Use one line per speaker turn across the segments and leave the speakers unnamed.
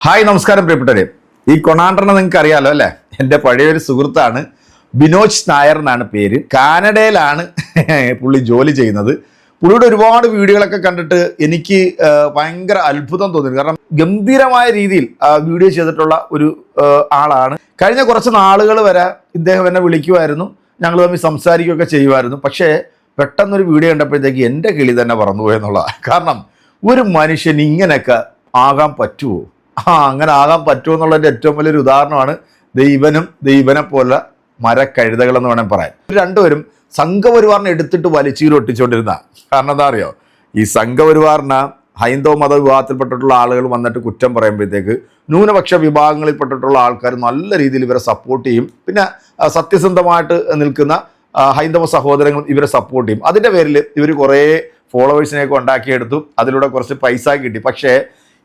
Hi നമസ്കാരം പ്രിയപ്പെട്ടവരെ. ഈ കൊണാണ്ടറിനെ നിങ്ങൾക്ക് അറിയാലോ അല്ലേ? എൻ്റെ പഴയൊരു സുഹൃത്താണ്. ബിനോജ് നായർ എന്നാണ് പേര്. കാനഡയിലാണ് പുള്ളി ജോലി ചെയ്യുന്നത്. പുള്ളിയുടെ ഒരുപാട് വീഡിയോകളൊക്കെ കണ്ടിട്ട് എനിക്ക് ഭയങ്കര അത്ഭുതം തോന്നി. കാരണം ഗംഭീരമായ രീതിയിൽ വീഡിയോ ചെയ്തിട്ടുള്ള ഒരു ആളാണ്. കഴിഞ്ഞ കുറച്ച് നാളുകൾ വരെ ഇദ്ദേഹം എന്നെ വിളിക്കുമായിരുന്നു, ഞങ്ങൾ തമ്മിൽ സംസാരിക്കുകയൊക്കെ ചെയ്യുമായിരുന്നു. പക്ഷേ പെട്ടെന്നൊരു വീഡിയോ കണ്ടപ്പോഴത്തേക്ക് എൻ്റെ കിളി തന്നെ പറന്നുപോയെന്നുള്ളതാണ്. കാരണം ഒരു മനുഷ്യൻ ഇങ്ങനെയൊക്കെ ആകാൻ പറ്റുമോ? അങ്ങനെ ആകാൻ പറ്റുമോ എന്നുള്ളതിൻ്റെ ഏറ്റവും വലിയൊരു ഉദാഹരണമാണ് ദൈവനെ പോലെ മരക്കഴുതകളെന്ന് വേണമെങ്കിൽ പറയാം. രണ്ടുപേരും സംഘപരിവാറിനെ എടുത്തിട്ട് വലിച്ചീൽ ഒട്ടിച്ചുകൊണ്ടിരുന്ന കാരണം എന്താ അറിയോ? ഈ സംഘപരിവാറിന് ഹൈന്ദവ മത വിഭാഗത്തിൽപ്പെട്ടിട്ടുള്ള ആളുകൾ വന്നിട്ട് കുറ്റം പറയുമ്പോഴത്തേക്ക് ന്യൂനപക്ഷ വിഭാഗങ്ങളിൽപ്പെട്ടിട്ടുള്ള ആൾക്കാർ നല്ല രീതിയിൽ ഇവരെ സപ്പോർട്ട് ചെയ്യും. പിന്നെ സത്യസന്ധമായിട്ട് നിൽക്കുന്ന ഹൈന്ദവ സഹോദരങ്ങൾ ഇവരെ സപ്പോർട്ട് ചെയ്യും. അതിൻ്റെ പേരിൽ ഇവർ കുറേ ഫോളോവേഴ്സിനെയൊക്കെ ഉണ്ടാക്കിയെടുത്തു. അതിലൂടെ കുറച്ച് പൈസ കിട്ടി. പക്ഷേ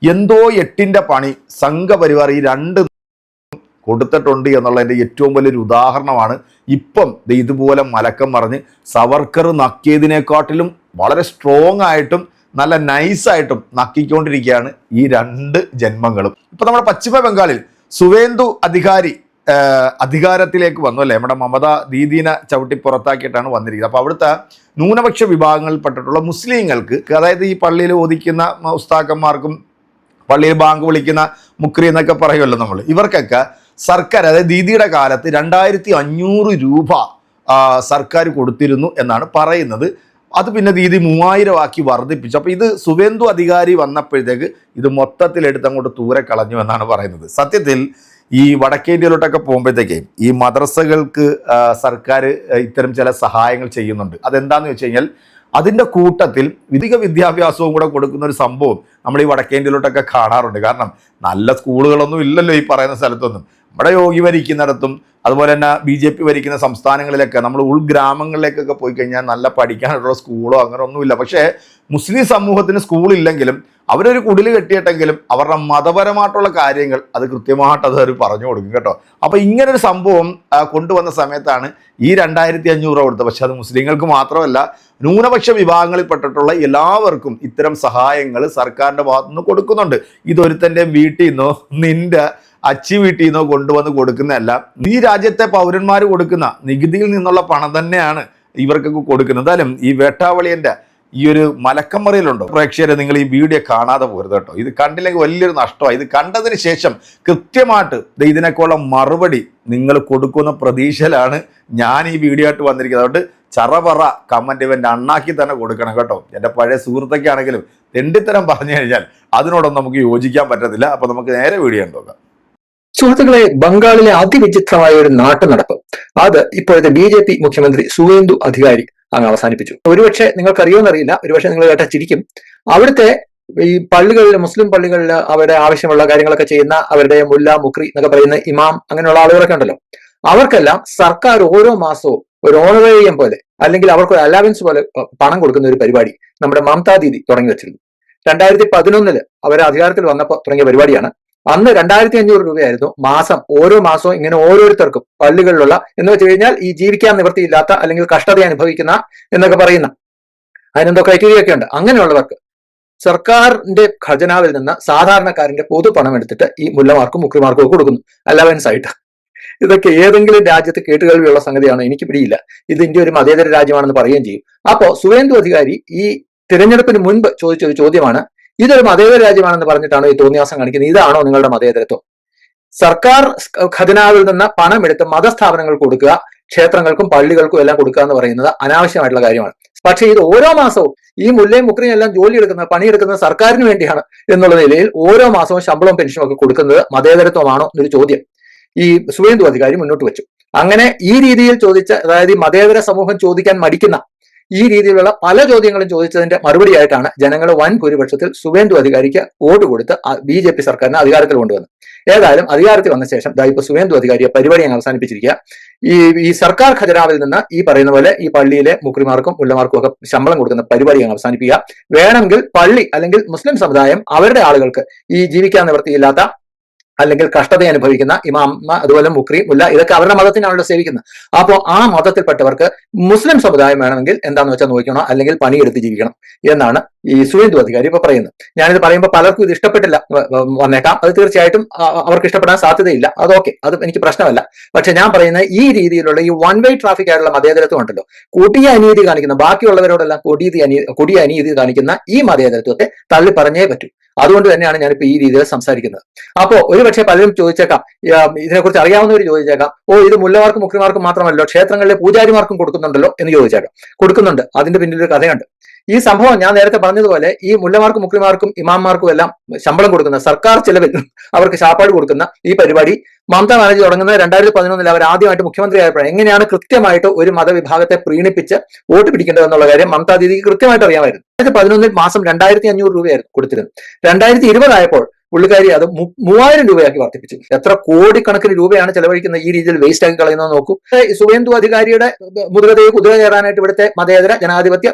എന്തോ എട്ടിൻ്റെ പണി സംഘപരിവാർ ഈ രണ്ട് കൊടുത്തിട്ടുണ്ട് എന്നുള്ളതിൻ്റെ ഏറ്റവും വലിയൊരു ഉദാഹരണമാണ് ഇപ്പം ഇതുപോലെ മലക്കം മറിഞ്ഞ് സവർക്കർ നക്കിയതിനെക്കാട്ടിലും വളരെ സ്ട്രോങ് ആയിട്ടും നല്ല നൈസായിട്ടും നക്കിക്കൊണ്ടിരിക്കുകയാണ് ഈ രണ്ട് ജന്മങ്ങളും. ഇപ്പം നമ്മുടെ പശ്ചിമ ബംഗാളിൽ സുവേന്ദു അധികാരി അധികാരത്തിലേക്ക് വന്നു അല്ലേ? നമ്മുടെ മമത ദീദീനെ ചവിട്ടി പുറത്താക്കിയിട്ടാണ് വന്നിരിക്കുന്നത്. അപ്പോൾ അവിടുത്തെ ന്യൂനപക്ഷ വിഭാഗങ്ങളിൽപ്പെട്ടിട്ടുള്ള മുസ്ലിങ്ങൾക്ക്, അതായത് ഈ പള്ളിയിൽ ഓദിക്കുന്ന ഉസ്താക്കന്മാർക്കും പള്ളിയിൽ ബാങ്ക് വിളിക്കുന്ന മുക്രി എന്നൊക്കെ പറയുമല്ലോ നമ്മൾ, ഇവർക്കൊക്കെ സർക്കാർ, അതായത് ദീദിയുടെ കാലത്ത് 2500 രൂപ സർക്കാർ കൊടുത്തിരുന്നു എന്നാണ് പറയുന്നത്. അത് പിന്നെ ദീദി 3000 ആക്കി വർദ്ധിപ്പിച്ചു. അപ്പോൾ ഇത് സുവേന്ദു അധികാരി വന്നപ്പോഴത്തേക്ക് ഇത് മൊത്തത്തിലെടുത്ത് അങ്ങോട്ട് ദൂരെ കളഞ്ഞു എന്നാണ് പറയുന്നത്. സത്യത്തിൽ ഈ വടക്കേ ഇന്ത്യയിലോട്ടൊക്കെ പോകുമ്പോഴത്തേക്ക് ഈ മദ്രസകൾക്ക് സർക്കാർ ഇത്തരം ചില സഹായങ്ങൾ ചെയ്യുന്നുണ്ട്. അതെന്താണെന്ന് വെച്ച് കഴിഞ്ഞാൽ അതിൻ്റെ കൂട്ടത്തിൽ വിധിക വിദ്യാഭ്യാസവും കൂടെ കൊടുക്കുന്ന ഒരു സംഭവം നമ്മൾ ഈ വടക്കേ ഇന്ത്യയിലോട്ടൊക്കെ കാണാറുണ്ട്. കാരണം നല്ല സ്കൂളുകളൊന്നും ഇല്ലല്ലോ ഈ പറയുന്ന സ്ഥലത്തൊന്നും. നമ്മുടെ യോഗി ഭരിക്കുന്നിടത്തും അതുപോലെ തന്നെ BJP ഭരിക്കുന്ന സംസ്ഥാനങ്ങളിലൊക്കെ നമ്മൾ ഉൾഗ്രാമങ്ങളിലേക്കൊക്കെ പോയി കഴിഞ്ഞാൽ നല്ല പഠിക്കാനുള്ള സ്കൂളോ അങ്ങനെ ഒന്നുമില്ല. പക്ഷേ മുസ്ലിം സമൂഹത്തിന് സ്കൂളില്ലെങ്കിലും അവരൊരു കുടിൽ കെട്ടിയിട്ടെങ്കിലും അവരുടെ മതപരമായിട്ടുള്ള കാര്യങ്ങൾ അത് കൃത്യമായിട്ട് അത് പറഞ്ഞു കൊടുക്കും കേട്ടോ. അപ്പോൾ ഇങ്ങനൊരു സംഭവം കൊണ്ടുവന്ന സമയത്താണ് ഈ 2500 കൊടുത്തത്. പക്ഷെ അത് മുസ്ലിങ്ങൾക്ക് മാത്രമല്ല, ന്യൂനപക്ഷ വിഭാഗങ്ങളിൽപ്പെട്ടിട്ടുള്ള എല്ലാവർക്കും ഇത്തരം സഹായങ്ങൾ സർക്കാരിൻ്റെ ഭാഗത്തുനിന്ന് കൊടുക്കുന്നുണ്ട്. ഇതൊരുത്തൻ്റെ വീട്ടിൽ നിന്നോ നിൻ്റെ അച്ചി വീട്ടിൽ നിന്നോ കൊണ്ടുവന്ന് കൊടുക്കുന്നതല്ല. ഈ രാജ്യത്തെ പൗരന്മാർ കൊടുക്കുന്ന നികുതിയിൽ നിന്നുള്ള പണം തന്നെയാണ് ഇവർക്കൊക്കെ കൊടുക്കുന്നത്. എന്തായാലും ഈ വേട്ടാവളിയൻ്റെ ഈ ഒരു മലക്കമ്മറിയിലുണ്ടോ പ്രേക്ഷകരെ, നിങ്ങൾ ഈ വീഡിയോ കാണാതെ പോരുത് കേട്ടോ. ഇത് കണ്ടില്ലെങ്കിൽ വലിയൊരു നഷ്ടമാണ്. ഇത് കണ്ടതിന് ശേഷം കൃത്യമായിട്ട് ഇതിനൊക്കെയുള്ള മറുപടി നിങ്ങൾ കൊടുക്കുന്ന പ്രതീക്ഷയിലാണ് ഞാൻ ഈ വീഡിയോ ആയിട്ട് വന്നിരിക്കുന്നത്. അതുകൊണ്ട് ചറപറ കമൻറ്റ് ഇവൻ്റെ അണ്ണാക്കി തന്നെ കൊടുക്കണം കേട്ടോ. എൻ്റെ പഴയ സുഹൃത്തൊക്കെ ആണെങ്കിലും തെണ്ടിത്തരം പറഞ്ഞു കഴിഞ്ഞാൽ അതിനോടൊന്നും നമുക്ക് യോജിക്കാൻ പറ്റത്തില്ല. അപ്പോൾ നമുക്ക് നേരെ വീഡിയോ നോക്കാം.
സുഹൃത്തുക്കളെ, ബംഗാളിലെ അതിവിചിത്രമായ ഒരു നാട്ടുനടപ്പ് അത് ഇപ്പോഴത്തെ BJP മുഖ്യമന്ത്രി സുവേന്ദു അധികാരി അങ്ങ് അവസാനിപ്പിച്ചു. ഒരുപക്ഷെ നിങ്ങൾക്കറിയുമെന്നറിയില്ല, ഒരുപക്ഷെ നിങ്ങൾ കേട്ട ചിരിക്കും. അവിടുത്തെ ഈ പള്ളികളിൽ, മുസ്ലിം പള്ളികളിൽ അവരുടെ ആവശ്യമുള്ള കാര്യങ്ങളൊക്കെ ചെയ്യുന്ന അവരുടെ മുല്ല, മുക്രി എന്നൊക്കെ പറയുന്ന ഇമാം, അങ്ങനെയുള്ള ആളുകളൊക്കെ ഉണ്ടല്ലോ, അവർക്കെല്ലാം സർക്കാർ ഓരോ മാസവും ഒരു ഓണറേറിയം പോലെ അല്ലെങ്കിൽ അവർക്ക് ഒരു അലവൻസ് പോലെ പണം കൊടുക്കുന്ന ഒരു പരിപാടി നമ്മുടെ മമതാ ദീദി തുടങ്ങി വെച്ചിരുന്നു. 2011 അവർ അധികാരത്തിൽ വന്നപ്പോൾ തുടങ്ങിയ പരിപാടിയാണ്. അന്ന് 2500 രൂപയായിരുന്നു മാസം. ഓരോ മാസവും ഇങ്ങനെ ഓരോരുത്തർക്കും പള്ളികളിലുള്ള, എന്ന് വെച്ച് കഴിഞ്ഞാൽ ഈ ജീവിക്കാൻ നിവൃത്തിയില്ലാത്ത അല്ലെങ്കിൽ കഷ്ടത അനുഭവിക്കുന്ന എന്നൊക്കെ പറയുന്ന അതിനെന്തോ ക്രൈറ്റീരിയ ഒക്കെ ഉണ്ട്, അങ്ങനെയുള്ളവർക്ക് സർക്കാരിന്റെ ഖജനാവിൽ നിന്ന് സാധാരണക്കാരന്റെ പൊതുപണം എടുത്തിട്ട് ഈ മുല്ലമാർക്കും മുക്രിമാർക്കും കൊടുക്കുന്നു അലവൻസ് ആയിട്ട്. ഇതൊക്കെ ഏതെങ്കിലും രാജ്യത്ത് കേട്ടുകേൾവിയുള്ള സംഗതിയാണോ? എനിക്ക് പിടിയില്ല. ഇത് ഇന്ത്യ ഒരു മതേതര രാജ്യമാണെന്ന് പറയുകയും ചെയ്യും. അപ്പോ സുവേന്ദു അധികാരി ഈ തിരഞ്ഞെടുപ്പിന് മുൻപ് ചോദിച്ച ഒരു ചോദ്യമാണ്, ഇതൊരു മതേതര രാജ്യമാണെന്ന് പറഞ്ഞിട്ടാണോ ഈ തോന്നിയാസം കാണിക്കുന്നത്? ഇതാണോ നിങ്ങളുടെ മതേതരത്വം? സർക്കാർ ഖജനാവിൽ നിന്ന് പണം എടുത്ത് മതസ്ഥാപനങ്ങൾ കൊടുക്കുക, ക്ഷേത്രങ്ങൾക്കും പള്ളികൾക്കും എല്ലാം കൊടുക്കുക എന്ന് പറയുന്നത് അനാവശ്യമായിട്ടുള്ള കാര്യമാണ്. പക്ഷേ ഇത് ഓരോ മാസവും ഈ മുല്ലയും മുക്രിയും എല്ലാം ജോലി എടുക്കുന്നത്, പണിയെടുക്കുന്നത് സർക്കാരിന് വേണ്ടിയാണ് എന്നുള്ള നിലയിൽ ഓരോ മാസവും ശമ്പളവും പെൻഷനും ഒക്കെ കൊടുക്കുന്നത് മതേതരത്വമാണോ എന്നൊരു ചോദ്യം ഈ സുവേന്ദു അധികാരി മുന്നോട്ട് വെച്ചു. അങ്ങനെ ഈ രീതിയിൽ ചോദിച്ച, അതായത് ഈ മതേതര സമൂഹം ചോദിക്കാൻ മടിക്കുന്ന ഈ രീതിയിലുള്ള പല ചോദ്യങ്ങളും ചോദിച്ചതിന്റെ മറുപടിയായിട്ടാണ് ജനങ്ങൾ വൻ ഭൂരിപക്ഷത്തിൽ സുവേന്ദു അധികാരിക്ക് വോട്ട് കൊടുത്ത് BJP സർക്കാരിനെ അധികാരത്തിൽ കൊണ്ടുവന്നത്. ഏതായാലും അധികാരത്തിൽ വന്ന ശേഷം ഇപ്പൊ സുവേന്ദു അധികാരിയെ പരിപാടി അങ്ങ് അവസാനിപ്പിച്ചിരിക്കുക. ഈ സർക്കാർ ഖജനാവിൽ നിന്ന് ഈ പറയുന്ന പോലെ ഈ പള്ളിയിലെ മുക്രിമാർക്കും മുല്ലമാർക്കും ഒക്കെ ശമ്പളം കൊടുക്കുന്ന പരിപാടി അങ്ങ് അവസാനിപ്പിക്കുക. വേണമെങ്കിൽ പള്ളി അല്ലെങ്കിൽ മുസ്ലിം സമുദായം അവരുടെ ആളുകൾക്ക് ഈ ജീവിക്കാൻ നിവൃത്തിയില്ലാത്ത അല്ലെങ്കിൽ കഷ്ടത അനുഭവിക്കുന്ന ഇമാം, അതുപോലെ മുക്രി, മുല്ല, ഇതൊക്കെ അവരുടെ മതത്തിനാണല്ലോ സേവിക്കുന്നത്. അപ്പോൾ ആ മതത്തിൽപ്പെട്ടവർക്ക് മുസ്ലിം സമുദായം വേണമെങ്കിൽ എന്താണെന്ന് വെച്ചാൽ നോക്കണം, അല്ലെങ്കിൽ പണിയെടുത്ത് ജീവിക്കണം എന്നാണ് ഈ സുവേന്ദു അധികാരി ഇപ്പൊ പറയുന്നത്. ഞാനിത് പറയുമ്പോൾ പലർക്കും ഇത് ഇഷ്ടപ്പെട്ടില്ല വന്നേക്കാം. അത് തീർച്ചയായിട്ടും അവർക്ക് ഇഷ്ടപ്പെടാൻ സാധ്യതയില്ല. അത് ഓക്കെ, അത് എനിക്ക് പ്രശ്നമല്ല. പക്ഷെ ഞാൻ പറയുന്നത് ഈ രീതിയിലുള്ള ഈ വൺ വേ ട്രാഫിക് ആയിട്ടുള്ള മതേതരത്വം ഉണ്ടല്ലോ, കൊടിയ അനീതി കാണിക്കുന്ന, ബാക്കിയുള്ളവരോടെല്ലാം കൊടിയ അനീതി കാണിക്കുന്ന ഈ മതേതരത്വത്തെ തള്ളി പറഞ്ഞേ പറ്റൂ. അതുകൊണ്ട് തന്നെയാണ് ഞാനിപ്പോ ഈ രീതിയിൽ സംസാരിക്കുന്നത്. അപ്പോ ഒരുപക്ഷെ പലരും ചോദിച്ചേക്കാം, ഇതിനെക്കുറിച്ച് അറിയാവുന്നവർ ചോദിച്ചേക്കാം, ഇത് മുല്ലമാർക്കും മുഖ്യമാർക്കും മാത്രമല്ലോ, ക്ഷേത്രങ്ങളിലെ പൂജാരിമാർക്കും കൊടുക്കുന്നുണ്ടല്ലോ എന്ന് ചോദിച്ചേക്കാം. കൊടുക്കുന്നുണ്ട്. അതിന്റെ പിന്നിലൊരു കഥയുണ്ട്. ഈ സംഭവം ഞാൻ നേരത്തെ പറഞ്ഞതുപോലെ ഈ മുല്ലമാർക്കും മുഖ്യമാർക്കും ഇമാംമാർക്കും എല്ലാം ശമ്പളം കൊടുക്കുന്ന, സർക്കാർ ചെലവിൽ അവർക്ക് ശാപ്പാട് കൊടുക്കുന്ന ഈ പരിപാടി മമതാ ബാനർജി തുടങ്ങുന്നത് 2011 അവർ ആദ്യമായിട്ട് മുഖ്യമന്ത്രി ആയപ്പോഴാണ്. എങ്ങനെയാണ് കൃത്യമായിട്ട് ഒരു മതവിഭാഗത്തെ പ്രീണിപ്പിച്ച് വോട്ട് പിടിക്കേണ്ടതെന്നുള്ള കാര്യം മമതാ ദീദിക്ക് കൃത്യമായിട്ട് അറിയാമായിരുന്നു. 2011 മാസം 2500 രൂപയായിരുന്നു കൊടുത്തിരുന്നത്. 2020 ആയപ്പോൾ പുള്ളിക്കാരി അത് 3000 രൂപയാക്കി വർദ്ധിപ്പിച്ചു. എത്ര കോടിക്കണക്കിന് രൂപയാണ് ചെലവഴിക്കുന്നത് ഈ രീതിയിൽ വേസ്റ്റ് ആക്കി കളയുന്നത് നോക്കൂ. സുവേന്ദു അധികാരിയുടെ മുതുകതയെ കുതിര കയറാനായിട്ട് ഇവിടുത്തെ മതേതര ജനാധിപത്യ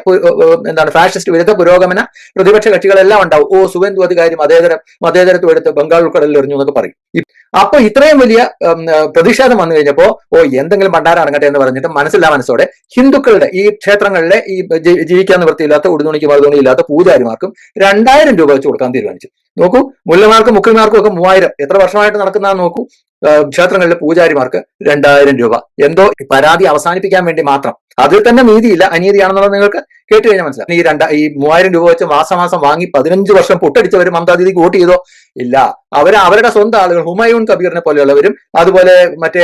ഫാഷിസ്റ്റ് വിരുദ്ധ പുരോഗമന പ്രതിപക്ഷ കക്ഷികളെല്ലാം ഉണ്ടാവും. സുവേന്ദു അധികാരി മതേതരത്വം എടുത്ത് ബംഗാൾ ഉൾക്കടലിൽ എറിഞ്ഞു എന്നൊക്കെ പറയും. അപ്പൊ ഇത്രയും വലിയ പ്രതിഷേധം വന്നു കഴിഞ്ഞപ്പോ എന്തെങ്കിലും ഭണ്ഡാരം അടങ്ങട്ടെ എന്ന് പറഞ്ഞിട്ട് മനസ്സോടെ ഹിന്ദുക്കളുടെ ഈ ക്ഷേത്രങ്ങളിലെ ഈ ജീവിക്കാൻ നിവൃത്തിയില്ലാത്ത ഉടുതുണിക്ക് മറുതുണിയില്ലാത്ത പൂജാരിമാർക്കും 2000 രൂപ വെച്ച് കൊടുക്കാൻ തീരുമാനിച്ചു. നോക്കൂ, മുല്ലമാർക്കും മുഖ്യമാർക്കും ഒക്കെ 3000. എത്ര വർഷമായിട്ട് നടക്കുന്നതെന്ന് നോക്കൂ. ക്ഷേത്രങ്ങളിലെ പൂജാരിമാർക്ക് 2000 രൂപ. എന്തോ പരാതി അവസാനിപ്പിക്കാൻ വേണ്ടി മാത്രം. അതിൽ തന്നെ നീതിയില്ല, അനീതിയാണെന്നുള്ളത് നിങ്ങൾക്ക് കേട്ട് കഴിഞ്ഞാൽ മനസ്സിലാവും. ഈ 3000 രൂപ വെച്ച് മാസം വാങ്ങി 15 വർഷം പൊട്ടടിച്ചവർ മമതാ ദീദിക്ക് വോട്ട് ചെയ്തോ? ഇല്ല. അവരുടെ സ്വന്തം ആളുകൾ, ഹുമയൂൺ കബീറിനെ പോലെയുള്ളവരും, അതുപോലെ മറ്റേ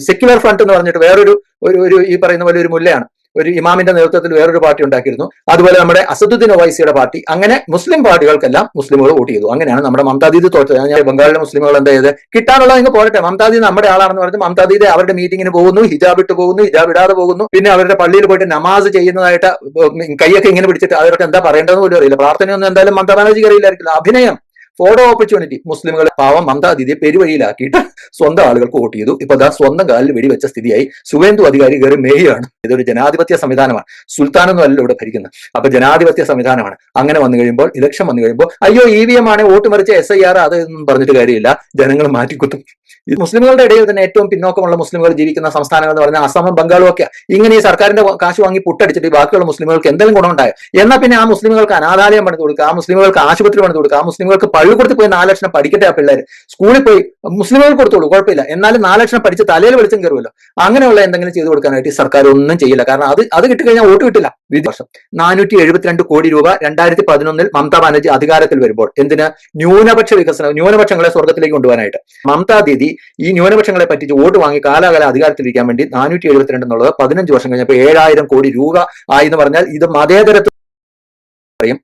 സെക്യുലർ ഫ്രണ്ട് എന്ന് പറഞ്ഞിട്ട് വേറൊരു ഈ പറയുന്ന പോലെ ഒരു മുല്ലയാണ്, ഒരു ഇമാമിന്റെ നേതൃത്വത്തിൽ വേറൊരു പാർട്ടി ഉണ്ടാക്കിയിരുന്നു. അതുപോലെ നമ്മുടെ അസദുദ്ദീൻ ഒവൈസിയുടെ പാർട്ടി, അങ്ങനെ മുസ്ലിം പാർട്ടികൾക്കെല്ലാം മുസ്ലിമുകൾ വോട്ട് ചെയ്തു. അങ്ങനെയാണ് നമ്മുടെ മമതാ ദീദി തോറ്റത്. ബംഗാളിലെ മുസ്ലിമുകൾ എന്താ ചെയ്ത് കിട്ടാനുള്ളത് ഇങ്ങ് പോരട്ടെ, മമതാ ദീദി നമ്മുടെ ആളാണെന്ന് പറഞ്ഞ് മമതാ ദീദി അവരുടെ മീറ്റിങ്ങിന് പോകുന്നു, ഹിജാബ് ഇട്ട് പോകുന്നു, ഹിജാബ് ഇടാതെ പോകുന്നു. പിന്നെ അവരുടെ പള്ളിയിൽ പോയിട്ട് നമാസ് ചെയ്യുന്നതായിട്ട് കൈയൊക്കെ ഇങ്ങനെ പിടിച്ചിട്ട് അവർക്ക് എന്താ പറയേണ്ടതെന്ന് പോലും അറിയില്ല. പ്രാർത്ഥനയൊന്നും എന്തായാലും മമതാ ബാനർജിക്ക് അറിയില്ലായിരിക്കില്ല. അഭിനയം, ഫോട്ടോ ഓപ്പർച്യൂണിറ്റി. മുസ്ലിമുകളെ പാവം മമതാ ദീദിയെ പെരുവഴിയിലാക്കിയിട്ട് സ്വന്തം ആളുകൾക്ക് വോട്ട് ചെയ്തു. ഇപ്പൊ ദാ സ്വന്തം കാലിൽ വെടിവെച്ച സ്ഥിതിയായി. സുവേന്ദു അധികാരി കയറി മേയാണ്. ഇതൊരു ജനാധിപത്യ സംവിധാനമാണ്, സുൽത്താനൊന്നും അല്ല ഇവിടെ ഭരിക്കുന്നത്. അപ്പൊ ജനാധിപത്യ സംവിധാനമാണ്. അങ്ങനെ വന്നു കഴിയുമ്പോൾ, ഇലക്ഷൻ വന്നു കഴിയുമ്പോൾ അയ്യോ EVM ആണ്, വോട്ട് മറിച്ച SIR, അതൊന്നും പറഞ്ഞിട്ട് കാര്യമില്ല, ജനങ്ങൾ മാറ്റിക്കുത്തും. ഈ മുസ്ലിമുകളുടെ ഇടയിൽ തന്നെ ഏറ്റവും പിന്നോക്കമുള്ള മുസ്ലിമുകൾ ജീവിക്കുന്ന സംസ്ഥാനങ്ങൾ എന്ന് പറഞ്ഞാൽ അസമും ബംഗാളും ഒക്കെ. ഇങ്ങനെ ഈ സർക്കാരിന്റെ കാശ് വാങ്ങി പുട്ടടിച്ചിട്ട് ബാക്കിയുള്ള മുസ്ലിമുകൾക്ക് എന്തെങ്കിലും ഗുണമുണ്ടായോ? എന്നാൽ പിന്നെ ആ മുസ്ലിമുകൾക്ക് അനാഥാലയം പണിത് കൊടുക്കുക, ആ മുസ്ലിമുകൾക്ക് ആശുപത്രി പണിത് കൊടുക്കുക, ആ മുസ്ലിമുകൾക്ക് പള്ളിക്കൂടത്തിൽ പോയി 4 ലക്ഷം പഠിക്കട്ടെ. ആ പിള്ളേർ സ്കൂളിൽ പോയി മുസ്ലിമുകൾക്ക് കൊടുത്തോളൂ, കുഴപ്പമില്ല. എന്നാലും 4 ലക്ഷം പഠിച്ച് തലയിൽ വെളിച്ചം കയറുമല്ലോ. അങ്ങനെയുള്ള എന്തെങ്കിലും ചെയ്തു കൊടുക്കാനായിട്ട് സർക്കാർ ഒന്നും ചെയ്യില്ല. കാരണം അത് കിട്ടിക്കഴിഞ്ഞാൽ വോട്ട് കിട്ടില്ല. വർഷം 472 കോടി രൂപ 2011 മമതാ ബാനർജി അധികാരത്തിൽ വരുമ്പോൾ എന്തിന്? ന്യൂനപക്ഷ വികസനം, ന്യൂനപക്ഷങ്ങളെ സ്വർഗത്തിലേക്ക് കൊണ്ടുപോകാനായിട്ട്. മമതാ ദീദി ഈ ന്യൂനപക്ഷങ്ങളെ പറ്റിച്ച് വോട്ട് വാങ്ങി കാലാകാലം അധികാരത്തിലിരിക്കാൻ വേണ്ടി 472 എന്നുള്ളത് 15 വർഷം കഴിഞ്ഞപ്പോൾ 7000 കോടി രൂപ ആയി എന്ന് പറഞ്ഞാൽ ഇത് മതേതരത്വം.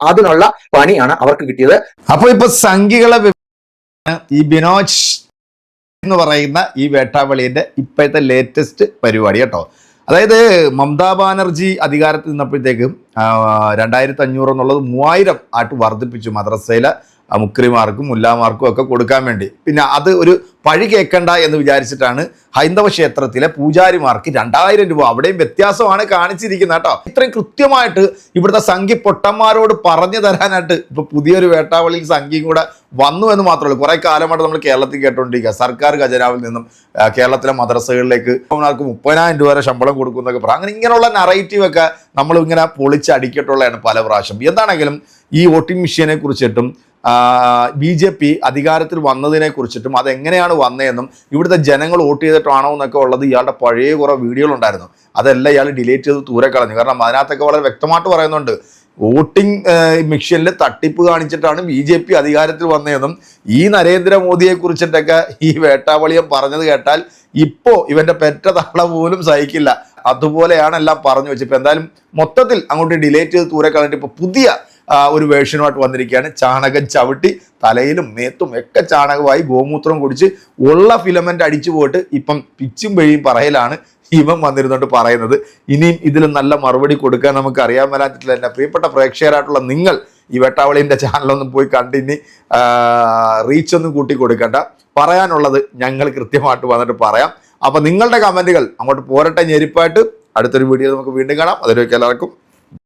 അതിനുള്ള പണിയാണ് അവർക്ക് കിട്ടിയത്.
അപ്പൊ ഇപ്പൊ സംഘികളെ ഈ ബിനോജ് എന്ന് പറയുന്ന ഈ വേട്ടാവളിയുടെ ഇപ്പോഴത്തെ ലേറ്റസ്റ്റ് പരിപാടി കേട്ടോ. അതായത് മമതാ ബാനർജി അധികാരത്തിൽ നിന്നപ്പോഴത്തേക്കും 2500 എന്നുള്ളത് 3000 ആയിട്ട് വർദ്ധിപ്പിച്ചു മദ്രസയിലെ മുക്രിമാർക്കും മുല്ലാമാർക്കും ഒക്കെ കൊടുക്കാൻ വേണ്ടി. പിന്നെ അത് ഒരു പഴി കേൾക്കണ്ട എന്ന് വിചാരിച്ചിട്ടാണ് ഹൈന്ദവ ക്ഷേത്രത്തിലെ പൂജാരിമാർക്ക് 2000 രൂപ. അവിടെയും വ്യത്യാസമാണ് കാണിച്ചിരിക്കുന്നത് കേട്ടോ. ഇത്രയും കൃത്യമായിട്ട് ഇവിടുത്തെ സംഘി പൊട്ടന്മാരോട് പറഞ്ഞു തരാനായിട്ട് ഇപ്പൊ പുതിയൊരു വേട്ടാവളിയിൽ സംഘിയും കൂടെ വന്നു എന്ന് മാത്രമേ ഉള്ളൂ. കുറെ കാലമായിട്ട് നമ്മൾ കേരളത്തിൽ കേട്ടോണ്ടിരിക്കുക, സർക്കാർ ഖജനാവിൽ നിന്നും കേരളത്തിലെ മദ്രസകളിലേക്ക് 30,000 രൂപ വരെ ശമ്പളം കൊടുക്കുന്നൊക്കെ പറയാം. അങ്ങനെ ഇങ്ങനെയുള്ള നറേറ്റീവ് ഒക്കെ നമ്മൾ ഇങ്ങനെ പൊളിച്ചടിക്കട്ടുള്ളതാണ് പല പ്രാവശ്യം. എന്താണെങ്കിലും ഈ വോട്ടിംഗ് മെഷീനെ കുറിച്ചിട്ടും BJP അധികാരത്തിൽ വന്നതിനെ കുറിച്ചിട്ടും അതെങ്ങനെയാണ് വന്നതെന്നും ഇവിടുത്തെ ജനങ്ങൾ വോട്ട് ചെയ്തിട്ടാണോ എന്നൊക്കെ ഉള്ളത് ഇയാളുടെ പഴയ കുറേ വീഡിയോകളുണ്ടായിരുന്നു. അതെല്ലാം ഇയാൾ ഡിലീറ്റ് ചെയ്ത് ദൂരെ കളഞ്ഞു. കാരണം അതിനകത്തൊക്കെ വളരെ വ്യക്തമായിട്ട് പറയുന്നുണ്ട്, വോട്ടിംഗ് മെഷീനിൽ തട്ടിപ്പ് കാണിച്ചിട്ടാണ് BJP അധികാരത്തിൽ വന്നതെന്നും ഈ നരേന്ദ്രമോദിയെ കുറിച്ചിട്ടൊക്കെ ഈ വേട്ടാവളിയം പറഞ്ഞത് കേട്ടാൽ ഇപ്പോൾ ഇവന്റെ പെറ്റ തള്ള പോലും സഹിക്കില്ല. അതുപോലെയാണ് എല്ലാം പറഞ്ഞു വെച്ചത്. ഇപ്പം എന്തായാലും മൊത്തത്തിൽ അങ്ങോട്ട് ഡിലീറ്റ് ചെയ്ത് ദൂരെ കളഞ്ഞിട്ട് ഇപ്പോൾ പുതിയ ഒരു വേർഷനുമായിട്ട് വന്നിരിക്കുകയാണ്. ചാണകം ചവിട്ടി തലയിലും മേത്തും ഒക്കെ ചാണകമായി ഗോമൂത്രം കുടിച്ച് ഉള്ള ഫിലമെന്റ് അടിച്ചു പോയിട്ട് ഇപ്പം പിച്ചും വഴിയും പറയലാണ് ഇവൻ വന്നിരുന്നോണ്ട് പറയുന്നത്. ഇനിയും ഇതിലും നല്ല മറുപടി കൊടുക്കാൻ നമുക്ക് അറിയാൻ പറ്റാത്തില്ല. എൻ്റെ പ്രിയപ്പെട്ട പ്രേക്ഷകരായിട്ടുള്ള നിങ്ങൾ ഈ വേട്ടാവളിൻ്റെ ചാനലൊന്നും പോയി കണ്ടിനി റീച്ചൊന്നും കൂട്ടി കൊടുക്കണ്ട. പറയാനുള്ളത് ഞങ്ങൾ കൃത്യമായിട്ട് വന്നിട്ട് പറയാം. അപ്പം നിങ്ങളുടെ കമൻറ്റുകൾ അങ്ങോട്ട് പോരട്ടെ. ഞെരിപ്പായിട്ട് അടുത്തൊരു വീഡിയോ നമുക്ക് വീണ്ടും കാണാം. അതിലേക്ക് എല്ലാവർക്കും